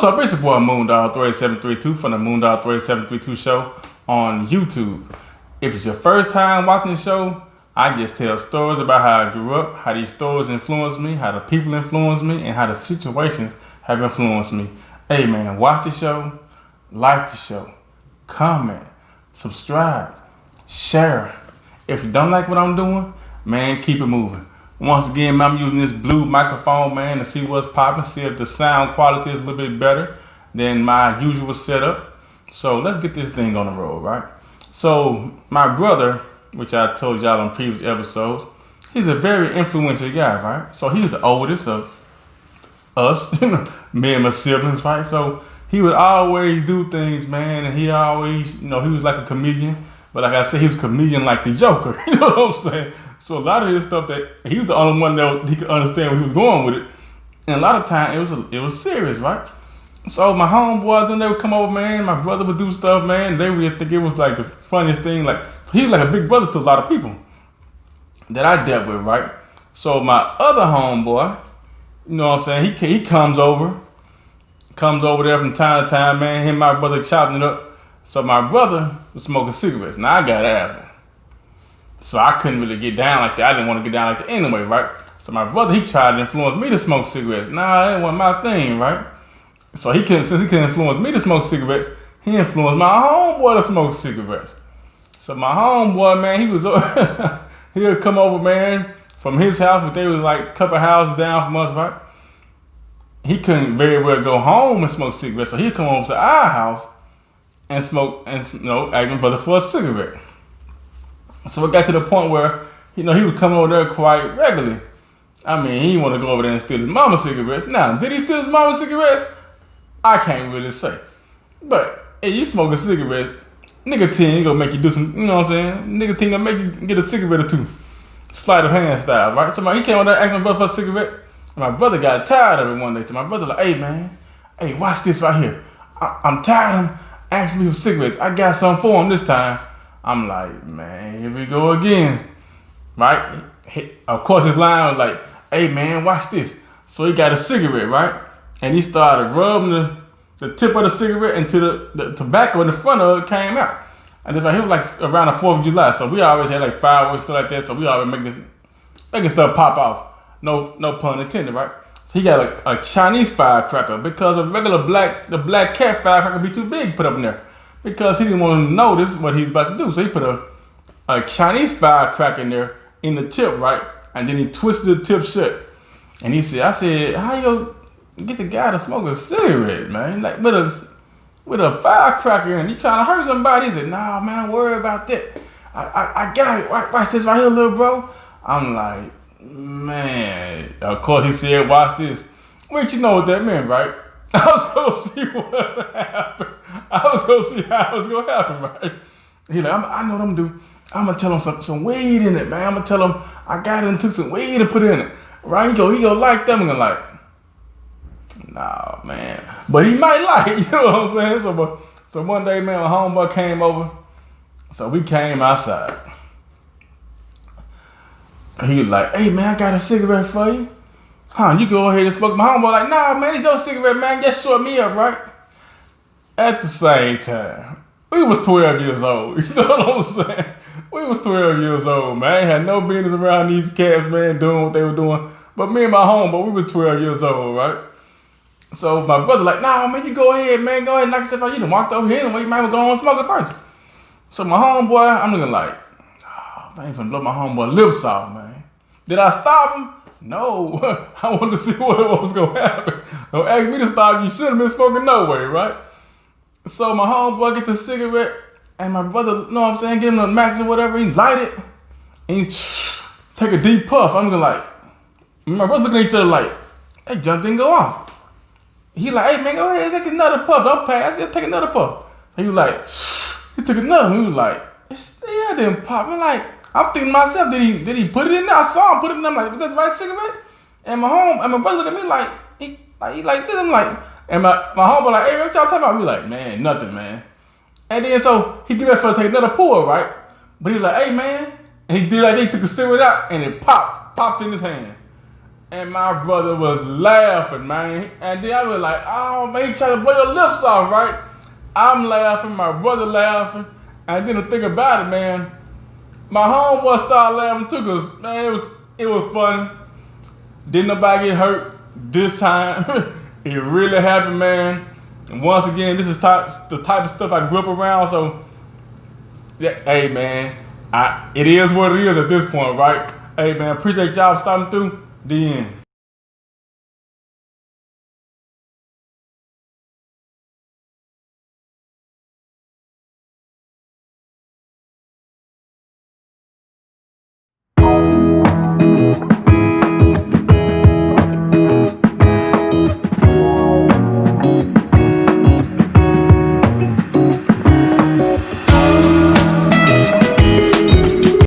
What's up? It's your boy MoonDog38732 from the MoonDog38732 show on YouTube. If it's your first time watching the show, I just tell stories about how I grew up, how these stories influenced me, how the people influenced me, and how the situations have influenced me. Hey man, watch the show, like the show, comment, subscribe, share. If you don't like what I'm doing, man, keep it moving. Once again, I'm using this blue microphone, man, to see what's popping, see if the sound quality is a little bit better than my usual setup. So let's get this thing on the road, right? So my brother, which I told y'all on previous episodes, he's a very influential guy, right? So he's the oldest of us, me and my siblings, right? So he would always do things, man, and he always, he was like a comedian. But like I said, he was a comedian like the Joker, you know what I'm saying? So a lot of his stuff that he was the only one that he could understand where he was going with it. And a lot of times it was serious, right? So my homeboys, then they would come over, man. My brother would do stuff, man. They would think it was like the funniest thing. Like he was like a big brother to a lot of people that I dealt with, right? So my other homeboy, you know what I'm saying? He comes over there from time to time, man. Him and my brother chopping it up. So my brother was smoking cigarettes. Now I got asthma. So I couldn't really get down like that. I didn't want to get down like that anyway, right? So my brother, he tried to influence me to smoke cigarettes. Nah, that wasn't my thing, right? So since he couldn't influence me to smoke cigarettes, he influenced my homeboy to smoke cigarettes. So my homeboy, man, he would come over, man, from his house, but they was like a couple houses down from us, right? He couldn't very well go home and smoke cigarettes, so he'd come over to our house and smoke and ask my brother for a cigarette. So it got to the point where, he would come over there quite regularly. I mean, he didn't want to go over there and steal his mama's cigarettes. Now, did he steal his mama's cigarettes? I can't really say. But if you smoking cigarettes, nicotine gonna make you do some, you know what I'm saying? Nicotine gonna make you get a cigarette or two. Sleight of hand style, right? So he came over there asking my brother for a cigarette. And my brother got tired of it one day. So my brother like, hey man, watch this right here. I'm tired of him asking me for cigarettes. I got some for him this time. I'm like, man, here we go again, right? Of course, his line was like, hey, man, watch this. So he got a cigarette, right? And he started rubbing the tip of the cigarette until the tobacco in the front of it came out. And it's like, he was like around the 4th of July. So we always had like fireworks, stuff like that. So we always making stuff pop off. No pun intended, right? So he got a Chinese firecracker because the black cat firecracker be too big to put up in there. Because he didn't want to notice what he's about to do. So he put a Chinese firecracker in there in the tip, right? And then he twisted the tip shut. And I said, how you get the guy to smoke a cigarette, man? Like with a firecracker and you trying to hurt somebody? He said, nah, man, don't worry about that. I got it. Watch this right here, little bro. I'm like, man. Of course he said, watch this. Which you know what that meant, right? I was going to see what happened. I was going to see how it was going to happen, right? He like, I know what I'm going to do. I'm going to tell him some weed in it, man. I'm going to tell him I got it and took some weed and put it in it. Right? He go like them. I'm going to like, nah, man. But he might like it, you know what I'm saying? So one day, man, my homeboy came over. So we came outside. He was like, hey, man, I got a cigarette for you. Huh, you go ahead and smoke. My homeboy like, nah, man, it's your cigarette, man. Just short me up, right? At the same time, we was 12 years old. You know what I'm saying? We was 12 years old, man. I ain't had no business around these cats, man, doing what they were doing. But me and my homeboy, we was 12 years old, right? So my brother like, nah, man, you go ahead, man. Go ahead and knock yourself out. You done walked over here and you might go on and smoke it first. So my homeboy, I'm looking like, oh, man, I'm finna blow my homeboy lips off, man. Did I stop him? No, I wanted to see what was going to happen. Don't ask me to stop. You should have been smoking no way, right? So my homeboy get the cigarette, and my brother, you know what I'm saying, give him a max or whatever. He light it, and he take a deep puff. I'm like, my brother looking at each other like, that junk didn't go off. He like, hey man, go ahead, take another puff. Don't pass, just take another puff. So he was like, he took another one. He was like, yeah, didn't pop. I'm thinking to myself, did he put it in there? I saw him put it in there. I'm like, was that the right cigarette? And my brother looked at me like, he like this. I'm like, and my homeboy like, hey, what y'all talking about? We like, man, nothing, man. And then so he get ready for to take another pull, right? But he was like, hey man, and he did like that. He took the cigarette out and it popped in his hand. And my brother was laughing, man. And then I was like, oh, man, he trying to blow your lips off, right? I'm laughing, my brother laughing. And then to think about it, man, my homeboy started laughing too, because, man, it was funny. Didn't nobody get hurt this time. It really happened, man. And once again, this is the type of stuff I grew up around, so, yeah, hey, man, it is what it is at this point, right? Hey, man, appreciate y'all stopping through. The end.